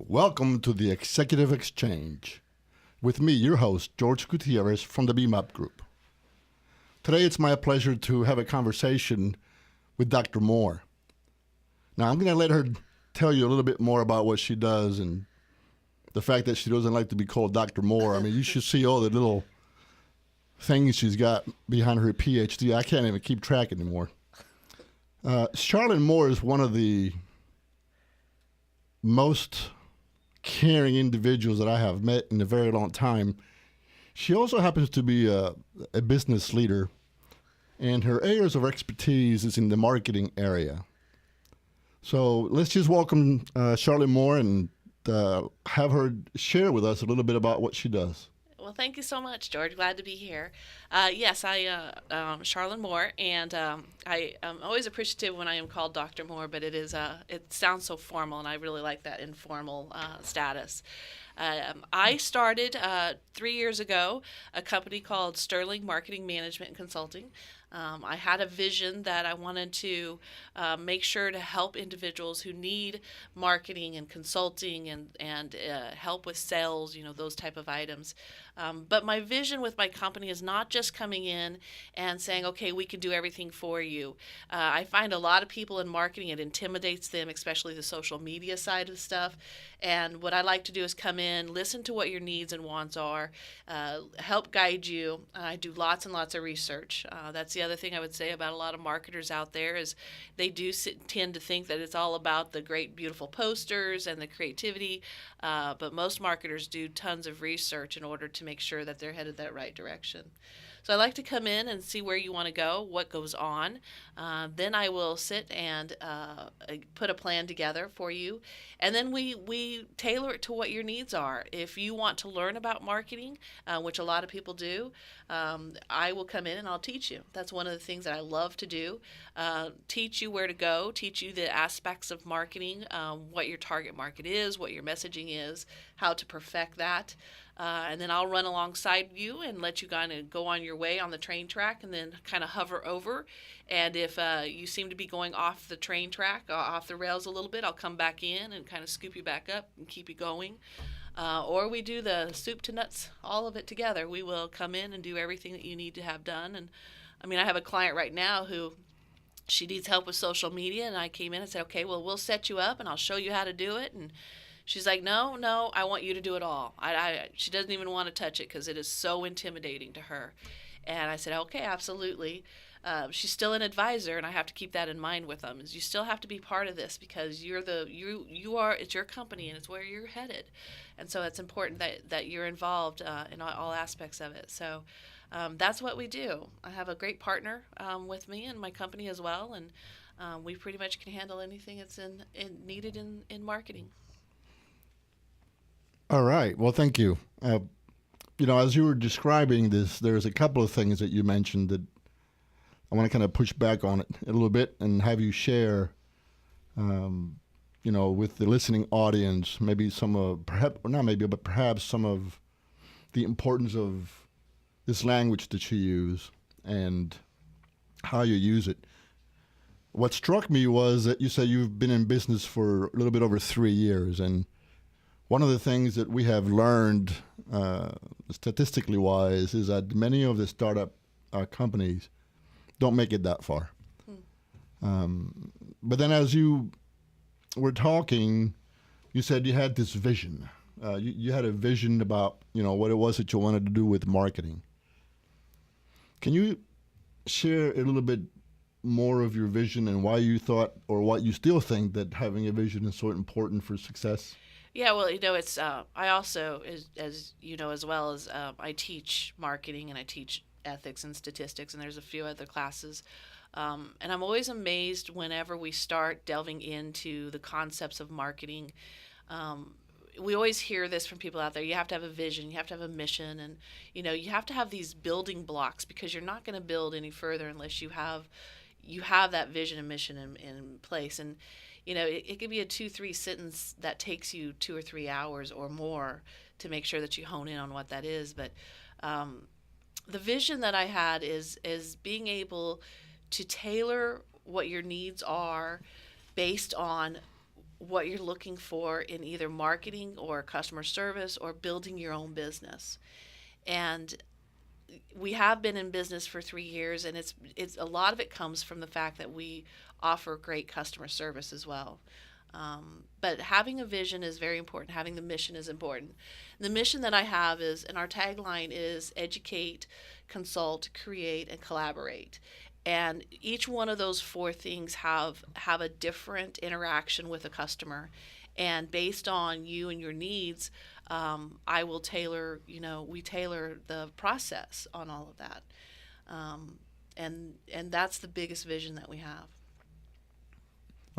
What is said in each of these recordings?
Welcome to the Executive Exchange with me, your host, George Gutierrez from the BMAP Group. Today it's my pleasure to have a conversation with Dr. Moore. Now I'm going to let her tell you a little bit more about what she does and the fact that she doesn't like to be called Dr. Moore. I mean, you should see all the little things she's got behind her PhD. I can't even keep track anymore. Sharlyn Moore is one of the most caring individuals that I have met in a very long time. She also happens to be a business leader, and her areas of expertise is in the marketing area. So let's just welcome Sharlyn Moore and have her share with us a little bit about what she does. Well, thank you so much, George. Glad to be here. Yes, Sharlyn Moore, and I am always appreciative when I am called Dr. Moore, but it sounds so formal, and I really like that informal status. I started 3 years ago a company called Sterling Marketing Management and Consulting. I had a vision that I wanted to make sure to help individuals who need marketing and consulting and help with sales, those type of items. But my vision with my company is not just coming in and saying, okay, we can do everything for you. I find a lot of people in marketing, it intimidates them, especially the social media side of stuff. And what I like to do is come in, listen to what your needs and wants are, help guide you. I do lots and lots of research. That's the other thing I would say about a lot of marketers out there is they do tend to think that it's all about the great, beautiful posters and the creativity. But most marketers do tons of research in order to make sure that they're headed that right direction. So I like to come in and see where you want to go, what goes on. Then I will sit and put a plan together for you. And then we tailor it to what your needs are. If you want to learn about marketing, which a lot of people do, I will come in and I'll teach you. That's one of the things that I love to do. Teach you where to go, teach you the aspects of marketing, what your target market is, what your messaging is, how to perfect that. And then I'll run alongside you and let you kind of go on your way on the train track and then kind of hover over. And if you seem to be going off the train track, off the rails a little bit, I'll come back in and kind of scoop you back up and keep you going. Or we do the soup to nuts, all of it together. We will come in and do everything that you need to have done. And I mean, I have a client right now who she needs help with social media, and I came in and said, okay, well, we'll set you up and I'll show you how to do it. And she's like, no, I want you to do it all. She doesn't even want to touch it because it is so intimidating to her. And I said, okay, absolutely. She's still an advisor, and I have to keep that in mind with them. Is you still have to be part of this because it's your company and it's where you're headed, and so it's important that you're involved in all aspects of it. So that's what we do. I have a great partner with me and my company as well, and we pretty much can handle anything that's needed in marketing. All right. Well, thank you. As you were describing this, there's a couple of things that you mentioned that I want to kind of push back on it a little bit and have you share, with the listening audience, maybe some of, perhaps, or not maybe, but perhaps some of the importance of this language that you use and how you use it. What struck me was that you said you've been in business for a little bit over 3 years, and one of the things that we have learned, statistically wise, is that many of the startup companies don't make it that far. But then as you were talking, you said you had this vision. You had a vision about, what it was that you wanted to do with marketing. Can you share a little bit more of your vision and why you thought, or what you still think, that having a vision is so important for success? Yeah, well, it's I also, as you know, as well as I teach marketing and I teach ethics and statistics, and there's a few other classes. And I'm always amazed whenever we start delving into the concepts of marketing. We always hear this from people out there. You have to have a vision, you have to have a mission, and you have to have these building blocks because you're not going to build any further unless you have that vision and mission in place. And it could be a 2-3 sentence that takes you 2 or 3 hours or more to make sure that you hone in on what that is. But the vision that I had is being able to tailor what your needs are based on what you're looking for in either marketing or customer service or building your own business. And we have been in business for 3 years, and it's a lot of it comes from the fact that we offer great customer service as well. But having a vision is very important. Having the mission is important. The mission that I have is, and our tagline is educate, consult, create, and collaborate. And each one of those four things have a different interaction with a customer. And based on you and your needs, I will tailor, we tailor the process on all of that. And that's the biggest vision that we have.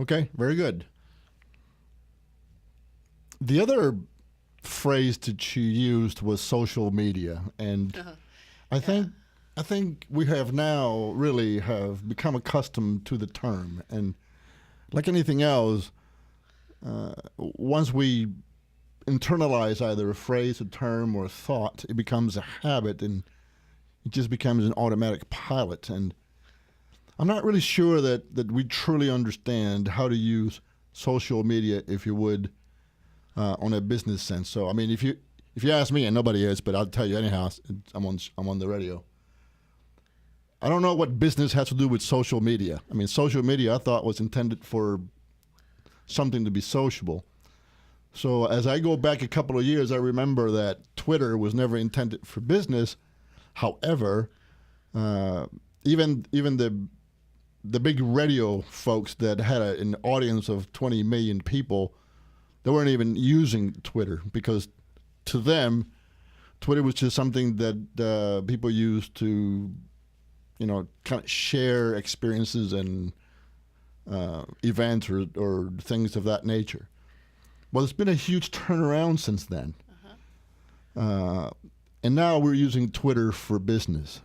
Okay, very good. The other phrase that you used was social media, and I think I think we have now really have become accustomed to the term, and like anything else, once we internalize either a phrase, a term, or a thought, it becomes a habit, and it just becomes an automatic pilot. And I'm not really sure that we truly understand how to use social media, if you would, on a business sense. So, I mean, if you ask me, and nobody is, but I'll tell you anyhow, I'm on the radio. I don't know what business has to do with social media. I mean, social media I thought was intended for something to be sociable. So as I go back a couple of years, I remember that Twitter was never intended for business. However, even the big radio folks that had an audience of 20 million people, they weren't even using Twitter, because to them, Twitter was just something that people used to, kind of share experiences and events or things of that nature. Well, it's been a huge turnaround since then. And now we're using Twitter for business.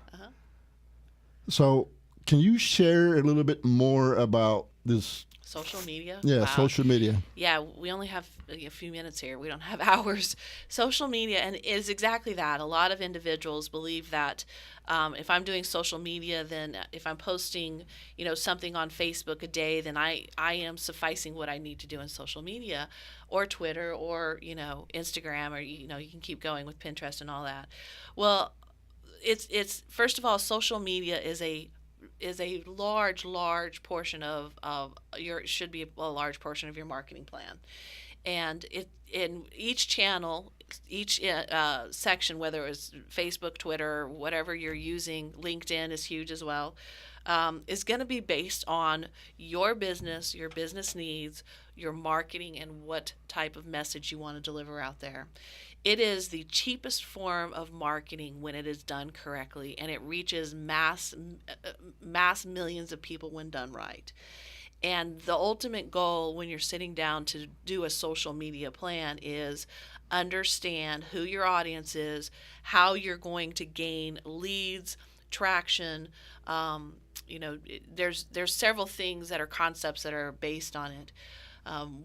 So can you share a little bit more about this? Social media? Yeah, Wow. social media. Yeah, we only have a few minutes here. We don't have hours. Social media, and is exactly that. A lot of individuals believe that if I'm doing social media, then if I'm posting, something on Facebook a day, then I am sufficing what I need to do in social media, or Twitter, or Instagram, or you can keep going with Pinterest and all that. Well, it's first of all, social media is a large portion of should be a large portion of your marketing plan. And it in each channel, each section, whether it's Facebook, Twitter, whatever you're using, LinkedIn is huge as well, is going to be based on your business needs, your marketing, and what type of message you want to deliver out there. It is the cheapest form of marketing when it is done correctly, and it reaches mass millions of people when done right. And the ultimate goal when you're sitting down to do a social media plan is understand who your audience is, how you're going to gain leads, traction. There's several things that are concepts that are based on it.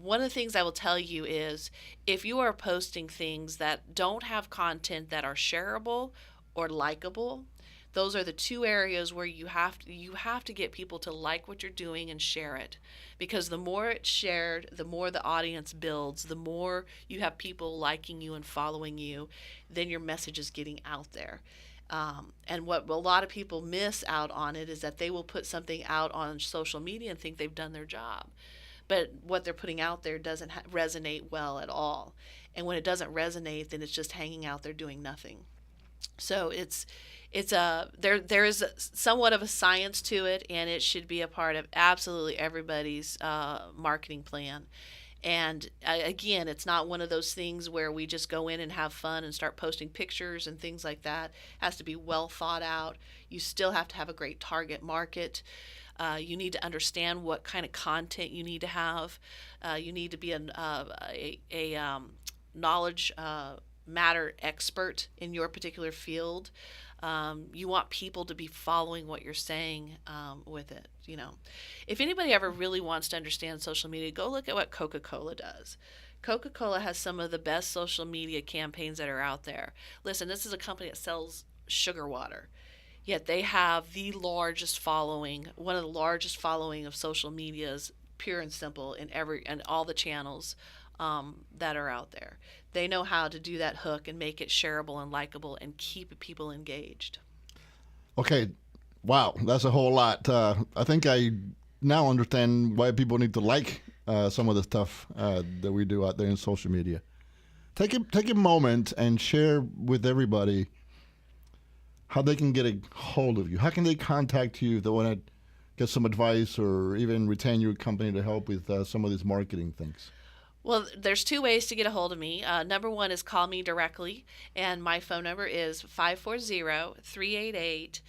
One of the things I will tell you is if you are posting things that don't have content that are shareable or likable, those are the two areas where you have to get people to like what you're doing and share it. Because the more it's shared, the more the audience builds, the more you have people liking you and following you, then your message is getting out there. And what a lot of people miss out on it is that they will put something out on social media and think they've done their job. But what they're putting out there doesn't resonate well at all. And when it doesn't resonate, then it's just hanging out there doing nothing. So there is somewhat of a science to it, and it should be a part of absolutely everybody's marketing plan. And again, it's not one of those things where we just go in and have fun and start posting pictures and things like that. It has to be well thought out. You still have to have a great target market. You need to understand what kind of content you need to have. You need to be a knowledge matter expert in your particular field. You want people to be following what you're saying with it. If anybody ever really wants to understand social media, go look at what Coca-Cola does. Coca-Cola has some of the best social media campaigns that are out there. Listen, this is a company that sells sugar water. Yet they have the largest following, one of the largest following of social medias, pure and simple in all the channels that are out there. They know how to do that hook and make it shareable and likable and keep people engaged. Okay, wow, that's a whole lot. I think I now understand why people need to like some of the stuff that we do out there in social media. Take a moment and share with everybody how they can get a hold of you. How can they contact you if they want to get some advice or even retain your company to help with some of these marketing things? Well, there's two ways to get a hold of me. Number one is call me directly, and my phone number is 540-388.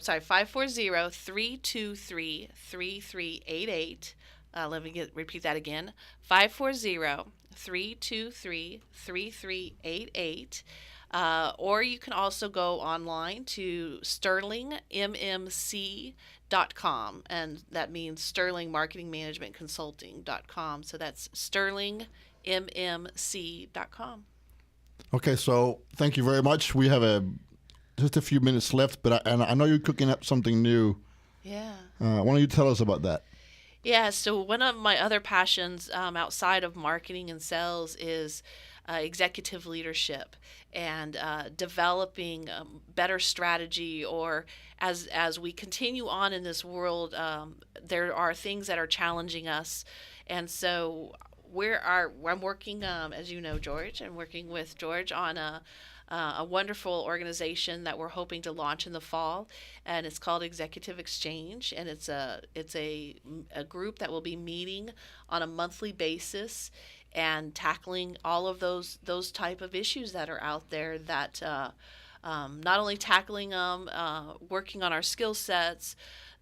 Sorry, 540-323-3388. Let me repeat that again. 540-323-3388. Or you can also go online to sterlingmmc.com, and that means Sterling Marketing Management Consulting.com. So that's sterlingmmc.com. Okay, so thank you very much. We have just a few minutes left, but I know you're cooking up something new. Yeah. Why don't you tell us about that? Yeah, so one of my other passions outside of marketing and sales is executive leadership and developing better strategy. Or as we continue on in this world, there are things that are challenging us, and so I'm working, as you know, George. I'm working with George on a wonderful organization that we're hoping to launch in the fall, and it's called Executive Exchange, and it's a group that will be meeting on a monthly basis and tackling all of those type of issues that are out there. That not only tackling them, working on our skill sets,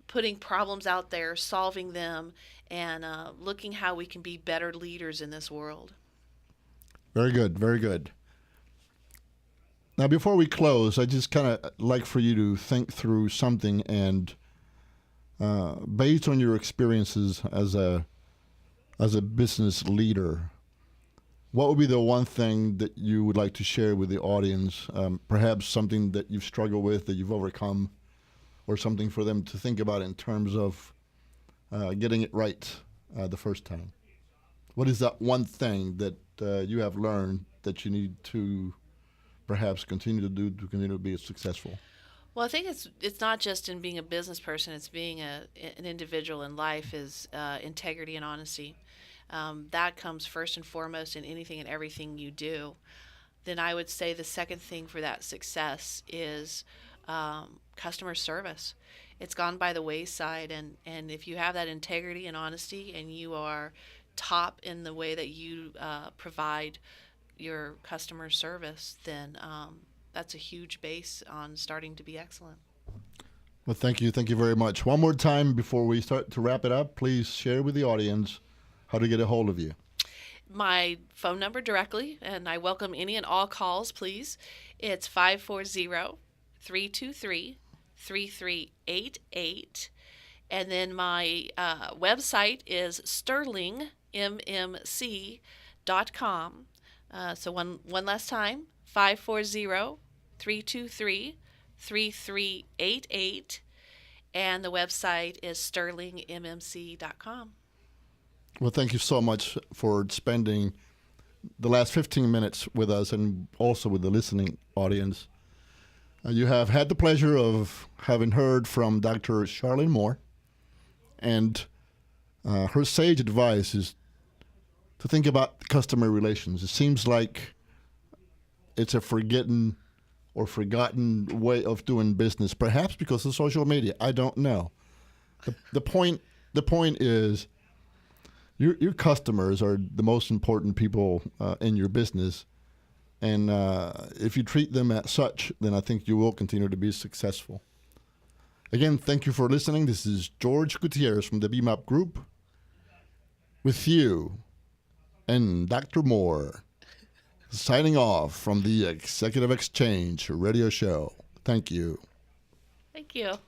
putting problems out there, solving them, and looking how we can be better leaders in this world. Very good, very good. Now, before we close, I just kind of like for you to think through something, and based on your experiences as a business leader, what would be the one thing that you would like to share with the audience? Perhaps something that you've struggled with, that you've overcome, or something for them to think about in terms of getting it right the first time. What is that one thing that you have learned that you need to perhaps continue to do to continue to be successful? Well, I think it's not just in being a business person; it's being an individual in life. Is integrity and honesty. That comes first and foremost in anything and everything you do. Then I would say the second thing for that success is customer service. It's gone by the wayside, and if you have that integrity and honesty, and you are top in the way that you provide your customer service, then that's a huge base on starting to be excellent. Well, thank you very much. One more time before we start to wrap it up, please share with the audience how to get a hold of you. My phone number directly, and I welcome any and all calls, please. It's 540-323-3388. And then my website is sterlingmmc.com. So one last time, 540-323-3388. And the website is sterlingmmc.com. Well, thank you so much for spending the last 15 minutes with us and also with the listening audience. You have had the pleasure of having heard from Dr. Sharlyn Moore, and her sage advice is to think about customer relations. It seems like it's a forgotten way of doing business, perhaps because of social media. I don't know. The point is, your customers are the most important people in your business, and if you treat them as such, then I think you will continue to be successful. Again, thank you for listening. This is George Gutierrez from the BMAP Group with you and Dr. Moore, signing off from the Executive Exchange radio show. Thank you. Thank you.